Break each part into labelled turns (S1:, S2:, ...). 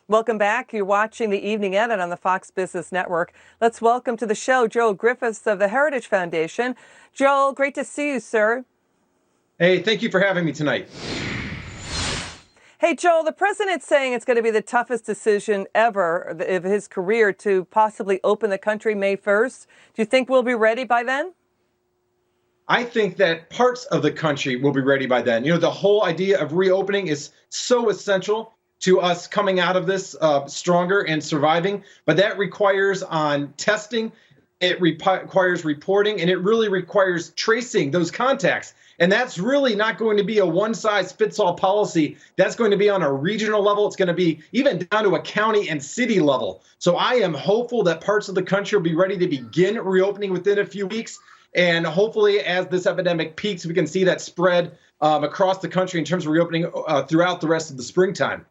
S1: Welcome back. You're watching the Evening Edit on the Fox Business Network. Let's welcome to the show Joel Griffith of the Heritage Foundation. Joel, great to see you, sir.
S2: Hey, thank you for having me tonight.
S1: Hey, Joel, the president's saying it's going to be the toughest decision ever of his career to possibly open the country May 1st. Do you think we'll be ready by then?
S2: I think that parts of the country will be ready by then. You know, the whole idea of reopening is so essential to us coming out of this stronger and surviving, but that requires on testing, it requires reporting, and it really requires tracing those contacts. And that's really not going to be a one-size-fits-all policy. That's going to be on a regional level. It's going to be even down to a county and city level. So I am hopeful that parts of the country will be ready to begin reopening within a few weeks. And hopefully, as this epidemic peaks, we can see that spread across the country in terms of reopening throughout the rest of the springtime.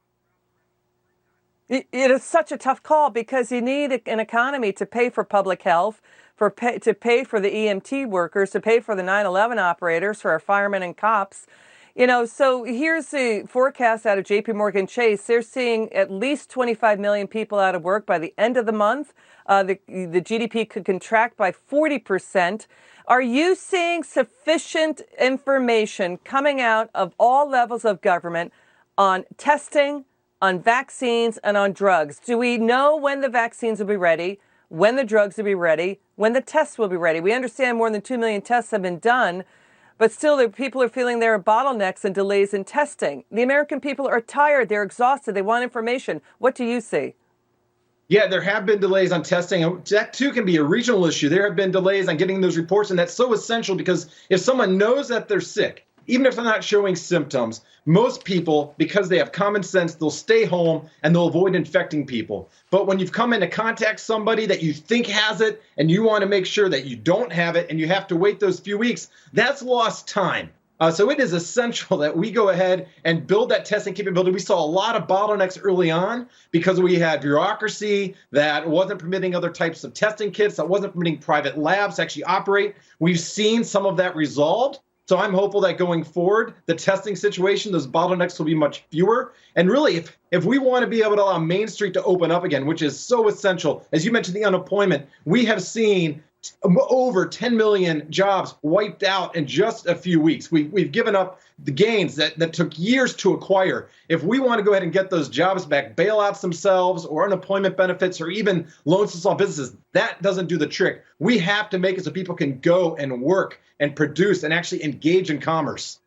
S1: It is such a tough call because you need an economy to pay for public health, to pay for the EMT workers, to pay for the 9/11 operators, for our firemen and cops. You know, so here's the forecast out of JP Morgan Chase. They're seeing at least 25 million people out of work by the end of the month. The GDP could contract by 40%. Are you seeing sufficient information coming out of all levels of government on testing, on vaccines, and on drugs? Do we know when the vaccines will be ready, when the drugs will be ready, when the tests will be ready? We understand more than 2 million tests have been done, but still people are feeling there are bottlenecks and delays in testing. The American people are tired. They're exhausted. They want information. What do you see?
S2: Yeah, there have been delays on testing. That, too, can be a regional issue. There have been delays on getting those reports, and that's so essential because if someone knows that they're sick, even if they're not showing symptoms, most people, because they have common sense, they'll stay home and they'll avoid infecting people. But when you've come into contact somebody that you think has it and you want to make sure that you don't have it and you have to wait those few weeks, that's lost time. So it is essential that we go ahead and build that testing capability. We saw a lot of bottlenecks early on because we had bureaucracy that wasn't permitting other types of testing kits, that wasn't permitting private labs to actually operate. We've seen some of that resolved. So I'm hopeful that going forward, the testing situation, those bottlenecks will be much fewer. And really, if we want to be able to allow Main Street to open up again, which is so essential, as you mentioned, the unemployment, we have seen over 10 million jobs wiped out in just a few weeks. We've given up the gains that took years to acquire. If we want to go ahead and get those jobs back, bailouts themselves or unemployment benefits or even loans to small businesses, that doesn't do the trick. We have to make it so people can go and work and produce and actually engage in commerce.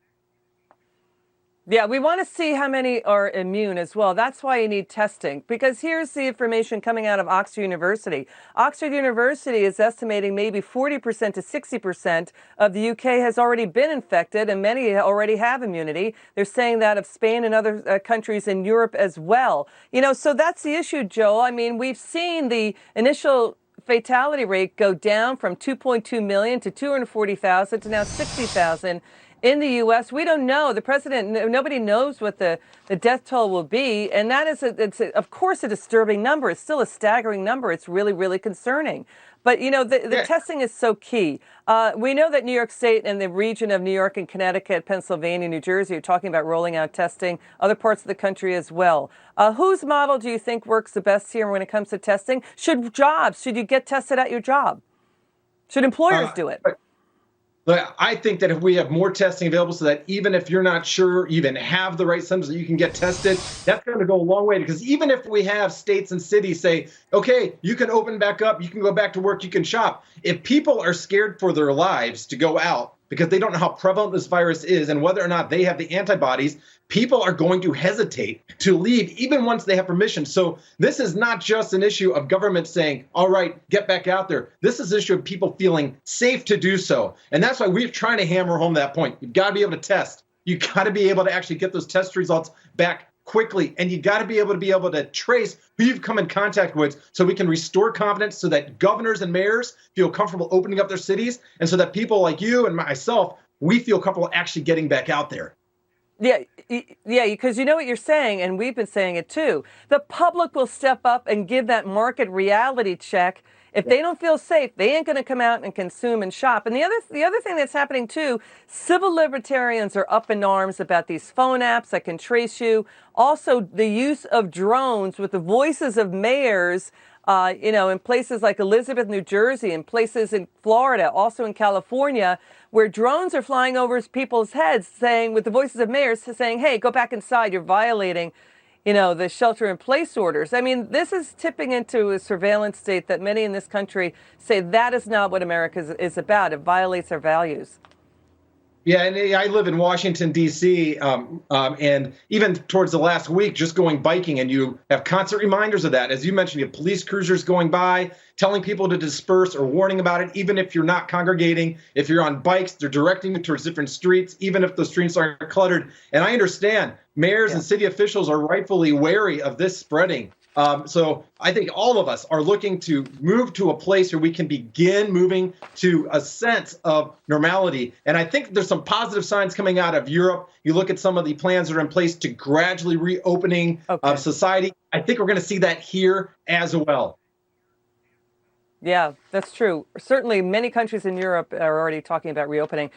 S1: Yeah, we want to see how many are immune as well. That's why you need testing, because here's the information coming out of Oxford University. Oxford University is estimating maybe 40% to 60% of the UK has already been infected, and many already have immunity. They're saying that of Spain and other countries in Europe as well. You know, so that's the issue, Joel. I mean, we've seen the initial fatality rate go down from 2.2 million to 240,000 to now 60,000. In the U.S., we don't know. The president, nobody knows what the death toll will be. And that is, of course, a disturbing number. It's still a staggering number. It's really, really concerning. But, you know, the testing is so key. We know that New York State and the region of New York and Connecticut, Pennsylvania, New Jersey are talking about rolling out testing, other parts of the country as well. Whose model do you think works the best here when it comes to testing? Should you get tested at your job? Should employers do it?
S2: But I think that if we have more testing available so that even if you're not sure you even have the right symptoms that you can get tested, that's going to go a long way. Because even if we have states and cities say, okay, you can open back up, you can go back to work, you can shop. If people are scared for their lives to go out because they don't know how prevalent this virus is and whether or not they have the antibodies, people are going to hesitate to leave even once they have permission. So this is not just an issue of government saying, all right, get back out there. This is an issue of people feeling safe to do so. And that's why we're trying to hammer home that point. You've got to be able to test. You've got to be able to actually get those test results back quickly. And you got to be able to trace who you've come in contact with so we can restore confidence so that governors and mayors feel comfortable opening up their cities and so that people like you and myself, we feel comfortable actually getting back out there.
S1: Yeah, because you know what you're saying, and we've been saying it too. The public will step up and give that market reality check If they don't feel safe, they ain't going to come out and consume and shop. And the other thing that's happening too, civil libertarians are up in arms about these phone apps that can trace you. Also, the use of drones with the voices of mayors, in places like Elizabeth, New Jersey, and places in Florida, also in California, where drones are flying over people's heads saying, with the voices of mayors saying, hey, go back inside, you're violating the shelter-in-place orders. I mean, this is tipping into a surveillance state that many in this country say that is not what America is about. It violates our values.
S2: Yeah, and I live in Washington, D.C., and even towards the last week, just going biking, and you have constant reminders of that. As you mentioned, you have police cruisers going by, telling people to disperse or warning about it, even if you're not congregating. If you're on bikes, they're directing you towards different streets, even if the streets are cluttered. And I understand mayors and city officials are rightfully wary of this spreading. So I think all of us are looking to move to a place where we can begin moving to a sense of normality. And I think there's some positive signs coming out of Europe. You look at some of the plans that are in place to gradually reopening society. I think we're going to see that here as well.
S1: Yeah, that's true. Certainly many countries in Europe are already talking about reopening.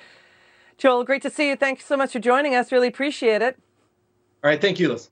S1: Joel, great to see you. Thanks so much for joining us. Really appreciate it.
S2: All right. Thank you, Liz.